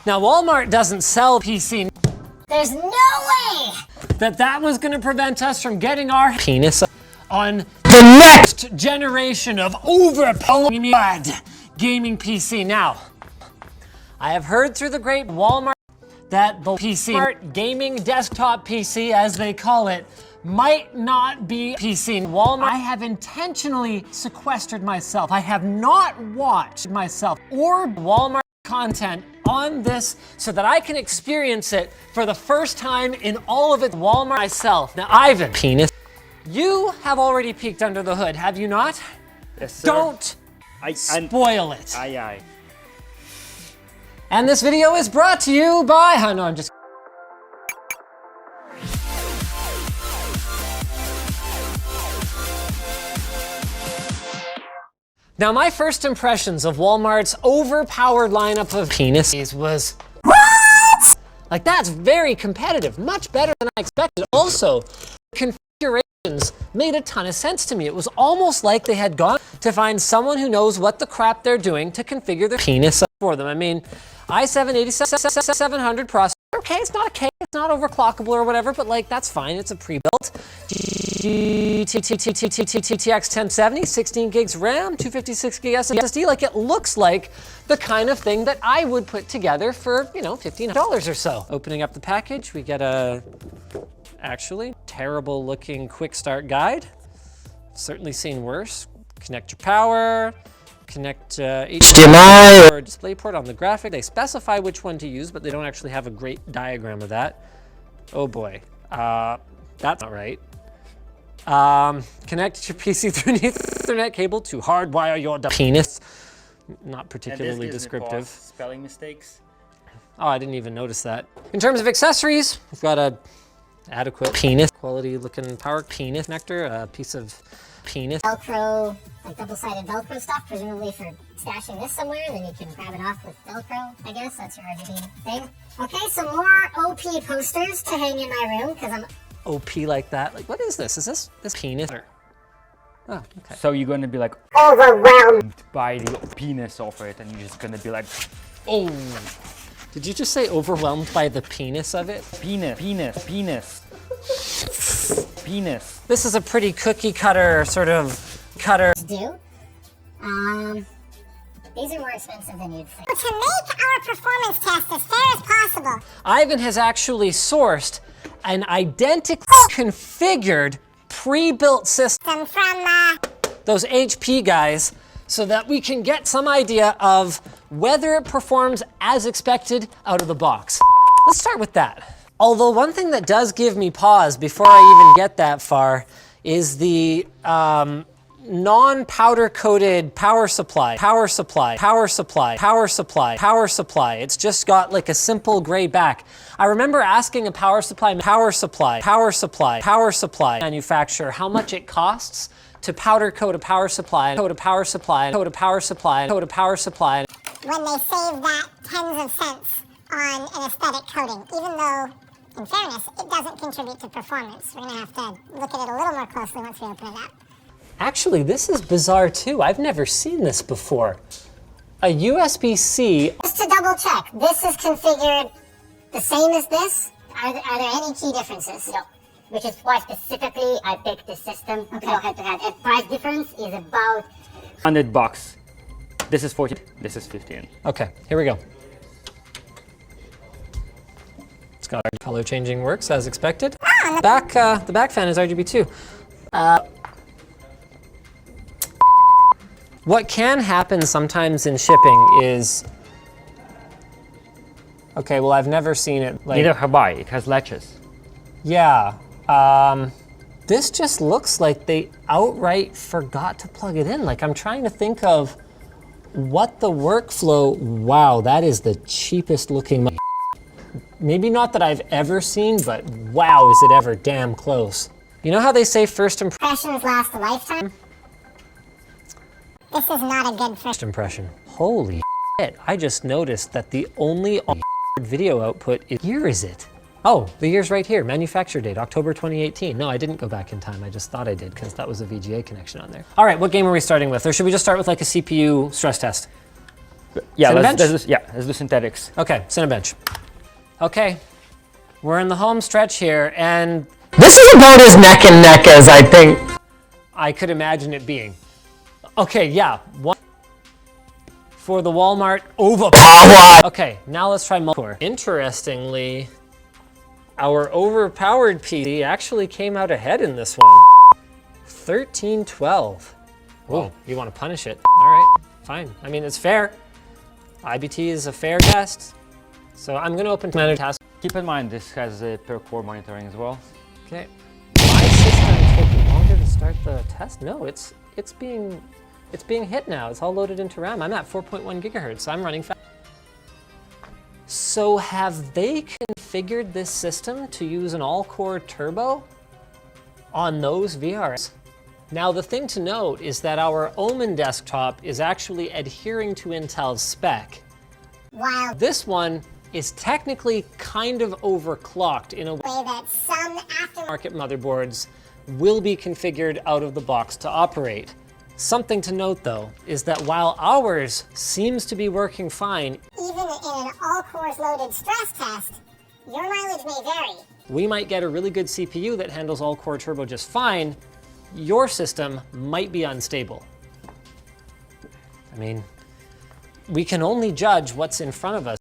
Now, Walmart doesn't sell PC. There's no way that was gonna prevent us from getting our penis on the next generation of overpowered gaming PC. Now, I have heard through the great Walmart that the PC, gaming desktop PC as they call it, might not be PC. Walmart, I have intentionally sequestered myself. I have not watched myself or Walmart content on this so that I can experience it for the first time in all of it Walmart myself. Now, Ivan, penis, you have already peeked under the hood, have you not? Yes, sir. Don't spoil it. Aye, aye. And this video is brought to you by, oh no, I'm just. Now, my first impressions of Walmart's overpowered lineup of penises was, what? Like, that's very competitive, much better than I expected. Also, configurations made a ton of sense to me. It was almost like they had gone to find someone who knows what the crap they're doing to configure their penis for them. I mean, i7-8700 processor, okay, it's not a K, it's not overclockable or whatever, but like, that's fine, it's a pre-built. GTX 1070, 16 gigs RAM, 256 gig SSD, like it looks like the kind of thing that I would put together for, you know, $15 or so. Opening up the package, we get a, actually, terrible looking quick start guide. Certainly seen worse. Connect your power, connect HDMI or DisplayPort on the graphic. They specify which one to use, but they don't actually have a great diagram of that. Oh boy, that's not right. Connect your PC through an Ethernet cable to hardwire your penis. Not particularly descriptive. Spelling mistakes. Oh, I didn't even notice that. In terms of accessories, we've got a adequate penis, quality looking power penis connector, a piece of penis. Velcro, like double-sided Velcro stuff, presumably for stashing this somewhere, then you can grab it off with Velcro, I guess. That's your RGB thing. Okay, some more OP posters to hang in my room, because I'm OP like that. Like, what is this? Is this penis? Oh, okay. So you're gonna be like overwhelmed by the penis of it, and you're just gonna be like, oh. Did you just say overwhelmed by the penis of it? Penis, penis, penis, penis. This is a pretty cookie cutter sort of cutter. Do. These are more expensive than you'd think. To make our performance test as fair as possible, Ivan has actually sourced an identically configured pre-built system from those HP guys so that we can get some idea of whether it performs as expected out of the box. Let's start with that. Although one thing that does give me pause before I even get that far is the non-powder coated power supply. It's just got like a simple gray back. I remember asking a power supply manufacturer how much it costs to powder coat a power supply, when they save that tens of cents on an aesthetic coating, even though, in fairness, it doesn't contribute to performance. We're gonna have to look at it a little more closely once we open it up. Actually, this is bizarre too. I've never seen this before. A USB-C. Just to double check, this is configured the same as this? Are there any key differences? No. Which is why specifically I picked this system. Okay. To go head to head. And price difference is about $100. This is 40. This is 15. Okay, here we go. It's got color changing works as expected. The back fan is RGB too. What can happen sometimes in shipping is, okay, well, I've never seen it like. Neither have I. It has latches. Yeah. This just looks like they outright forgot to plug it in. Like, I'm trying to think of what the workflow. Wow, that is the cheapest looking. Maybe not that I've ever seen, but wow, is it ever damn close. You know how they say first impressions last a lifetime? This is not a good first impression. Holy shit, I just noticed that the only video output is, year is it? Oh, the year's right here, manufacture date, October 2018. No, I didn't go back in time, I just thought I did because that was a VGA connection on there. All right, what game are we starting with? Or should we just start with like a CPU stress test? Yeah, Cinebench? let's do synthetics. Okay, Cinebench. Okay, we're in the home stretch here, and this is about as neck and neck as I think I could imagine it being. Okay, yeah, one for the Walmart overpowered. Okay, now let's try multicore. Interestingly, our overpowered PC actually came out ahead in this one. 1312. Oh, you want to punish it? All right, fine. I mean, it's fair. IBT is a fair test. So I'm going to open Commander Task. Keep in mind, this has per core monitoring as well. Okay. My system taking longer to start the test? No, it's being hit now. It's all loaded into RAM. I'm at 4.1 gigahertz, so I'm running fast. So have they configured this system to use an all-core turbo on those VRs? Now, the thing to note is that our Omen desktop is actually adhering to Intel's spec. While This one is technically kind of overclocked in a way that some aftermarket motherboards will be configured out of the box to operate. Something to note though is that while ours seems to be working fine, even in an all-cores loaded stress test, your mileage may vary. we might get a really good CPU that handles all-core turbo just fine. Your system might be unstable. I mean, we can only judge what's in front of us.